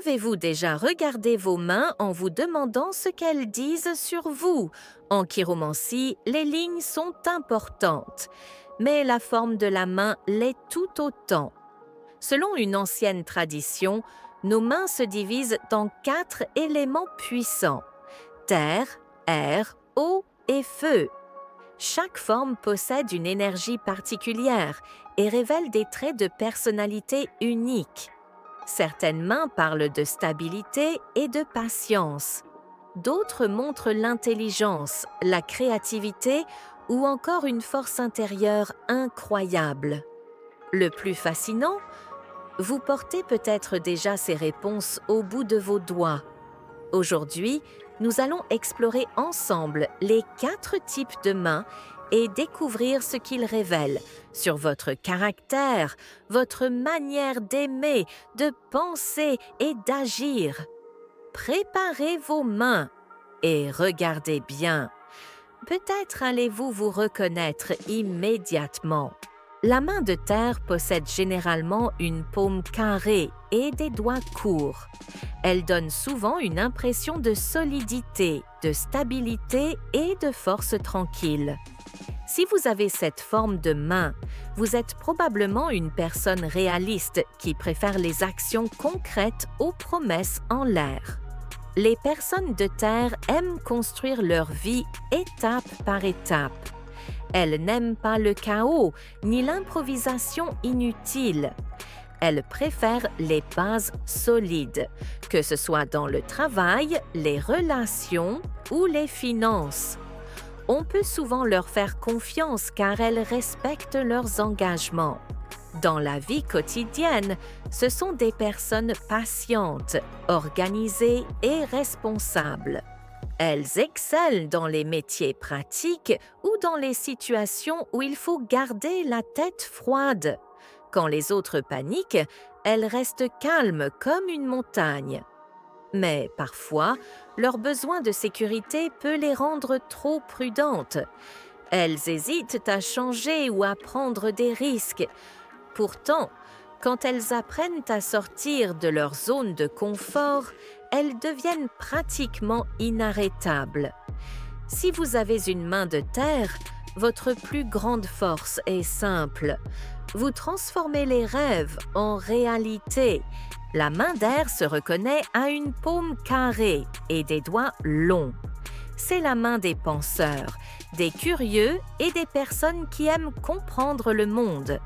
Avez-vous déjà regardé vos mains en vous demandant ce qu'elles disent sur vous? En chiromancie, les lignes sont importantes, mais la forme de la main l'est tout autant. Selon une ancienne tradition, nos mains se divisent en 4 éléments puissants: terre, air, eau et feu. Chaque forme possède une énergie particulière et révèle des traits de personnalité uniques. Certaines mains parlent de stabilité et de patience. D'autres montrent l'intelligence, la créativité ou encore une force intérieure incroyable. Le plus fascinant, vous portez peut-être déjà ces réponses au bout de vos doigts. Aujourd'hui, nous allons explorer ensemble les 4 types de mains et découvrir ce qu'ils révèlent sur votre caractère, votre manière d'aimer, de penser et d'agir. Préparez vos mains et regardez bien. Peut-être allez-vous vous reconnaître immédiatement. La main de terre possède généralement une paume carrée et des doigts courts. Elle donne souvent une impression de solidité, de stabilité et de force tranquille. Si vous avez cette forme de main, vous êtes probablement une personne réaliste qui préfère les actions concrètes aux promesses en l'air. Les personnes de terre aiment construire leur vie étape par étape. Elles n'aiment pas le chaos ni l'improvisation inutile. Elles préfèrent les bases solides, que ce soit dans le travail, les relations ou les finances. On peut souvent leur faire confiance car elles respectent leurs engagements. Dans la vie quotidienne, ce sont des personnes patientes, organisées et responsables. Elles excellent dans les métiers pratiques ou dans les situations où il faut garder la tête froide. Quand les autres paniquent, elles restent calmes comme une montagne. Mais parfois, leur besoin de sécurité peut les rendre trop prudentes. Elles hésitent à changer ou à prendre des risques. Pourtant, quand elles apprennent à sortir de leur zone de confort, elles deviennent pratiquement inarrêtables. Si vous avez une main de terre, votre plus grande force est simple. Vous transformez les rêves en réalité. La main d'air se reconnaît à une paume carrée et des doigts longs. C'est la main des penseurs, des curieux et des personnes qui aiment comprendre le monde.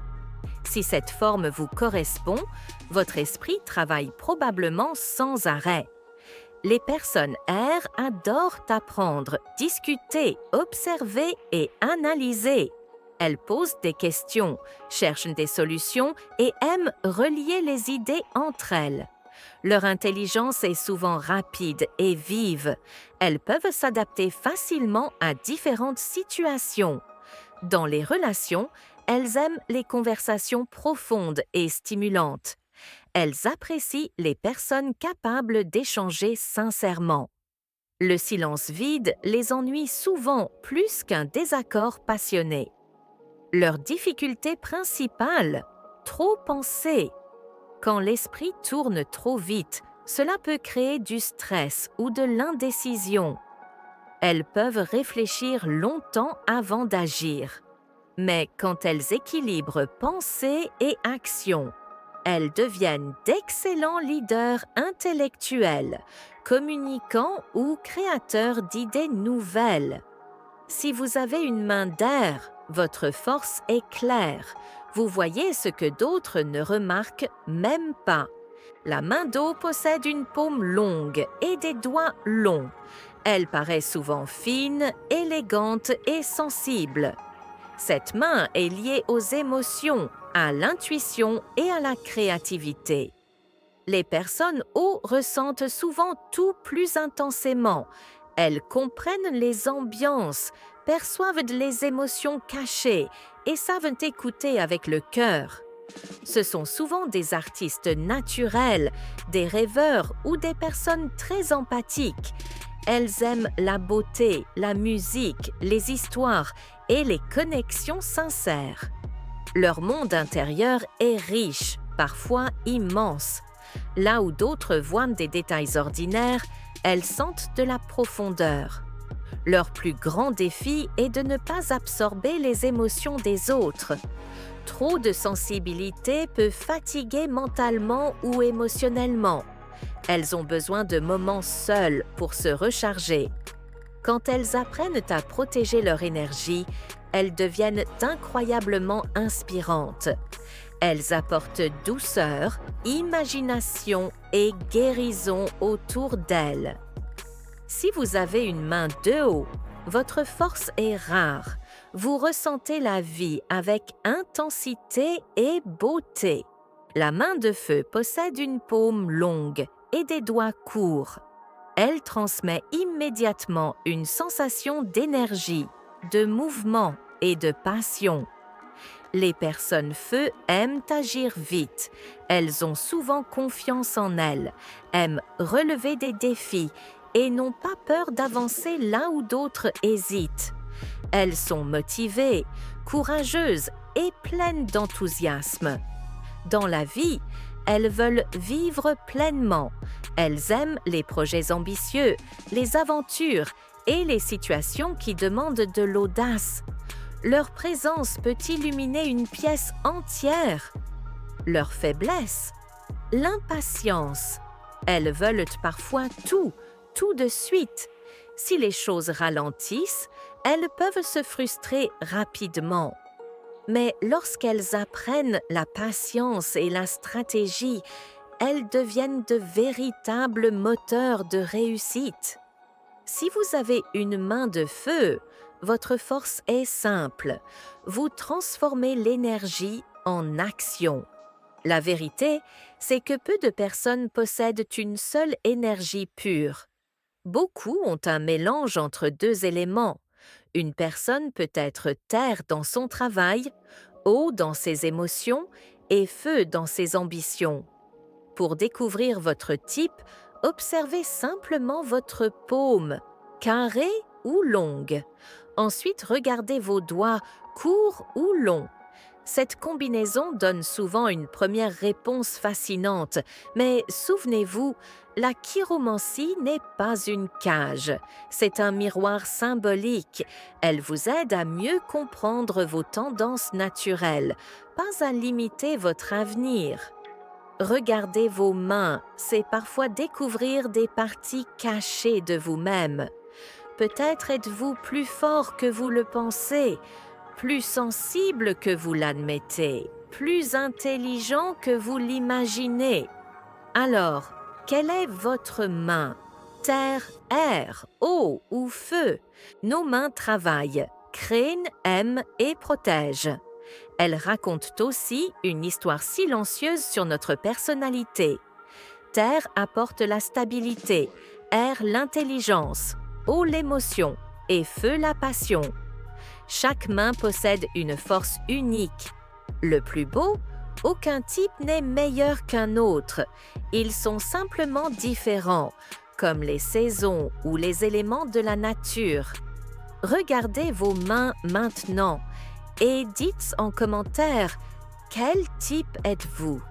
Si cette forme vous correspond, votre esprit travaille probablement sans arrêt. Les personnes air adorent apprendre, discuter, observer et analyser. Elles posent des questions, cherchent des solutions et aiment relier les idées entre elles. Leur intelligence est souvent rapide et vive. Elles peuvent s'adapter facilement à différentes situations. Dans les relations, elles aiment les conversations profondes et stimulantes. Elles apprécient les personnes capables d'échanger sincèrement. Le silence vide les ennuie souvent plus qu'un désaccord passionné. Leur difficulté principale, trop penser. Quand l'esprit tourne trop vite, cela peut créer du stress ou de l'indécision. Elles peuvent réfléchir longtemps avant d'agir. Mais quand elles équilibrent pensée et action, elles deviennent d'excellents leaders intellectuels, communicants ou créateurs d'idées nouvelles. Si vous avez une main d'air, votre force est claire. Vous voyez ce que d'autres ne remarquent même pas. La main d'eau possède une paume longue et des doigts longs. Elle paraît souvent fine, élégante et sensible. Cette main est liée aux émotions, à l'intuition et à la créativité. Les personnes eau ressentent souvent tout plus intensément. Elles comprennent les ambiances, perçoivent les émotions cachées et savent écouter avec le cœur. Ce sont souvent des artistes naturels, des rêveurs ou des personnes très empathiques. Elles aiment la beauté, la musique, les histoires et les connexions sincères. Leur monde intérieur est riche, parfois immense. Là où d'autres voient des détails ordinaires, elles sentent de la profondeur. Leur plus grand défi est de ne pas absorber les émotions des autres. Trop de sensibilité peut fatiguer mentalement ou émotionnellement. Elles ont besoin de moments seules pour se recharger. Quand elles apprennent à protéger leur énergie, elles deviennent incroyablement inspirantes. Elles apportent douceur, imagination et guérison autour d'elles. Si vous avez une main de haut, votre force est rare. Vous ressentez la vie avec intensité et beauté. La main de feu possède une paume longue et des doigts courts. Elle transmet immédiatement une sensation d'énergie, de mouvement et de passion. Les personnes feu aiment agir vite. Elles ont souvent confiance en elles, aiment relever des défis et n'ont pas peur d'avancer là où d'autres hésitent. Elles sont motivées, courageuses et pleines d'enthousiasme. Dans la vie, elles veulent vivre pleinement. Elles aiment les projets ambitieux, les aventures et les situations qui demandent de l'audace. Leur présence peut illuminer une pièce entière. Leur faiblesse, l'impatience. Elles veulent parfois tout de suite. Si les choses ralentissent, elles peuvent se frustrer rapidement. Mais lorsqu'elles apprennent la patience et la stratégie, elles deviennent de véritables moteurs de réussite. Si vous avez une main de feu, votre force est simple. Vous transformez l'énergie en action. La vérité, c'est que peu de personnes possèdent une seule énergie pure. Beaucoup ont un mélange entre deux éléments. Une personne peut être terre dans son travail, eau dans ses émotions et feu dans ses ambitions. Pour découvrir votre type, observez simplement votre paume, carrée ou longue. Ensuite, regardez vos doigts, courts ou longs. Cette combinaison donne souvent une première réponse fascinante, mais souvenez-vous, la chiromancie n'est pas une cage, c'est un miroir symbolique. Elle vous aide à mieux comprendre vos tendances naturelles, pas à limiter votre avenir. Regarder vos mains, c'est parfois découvrir des parties cachées de vous-même. Peut-être êtes-vous plus fort que vous le pensez, plus sensible que vous l'admettez, plus intelligent que vous l'imaginez. Alors, quelle est votre main? Terre, air, eau ou feu? Nos mains travaillent, créent, aiment et protègent. Elles racontent aussi une histoire silencieuse sur notre personnalité. Terre apporte la stabilité, air l'intelligence, eau l'émotion et feu la passion. Chaque main possède une force unique. Le plus beau, aucun type n'est meilleur qu'un autre. Ils sont simplement différents, comme les saisons ou les éléments de la nature. Regardez vos mains maintenant et dites en commentaire quel type êtes-vous.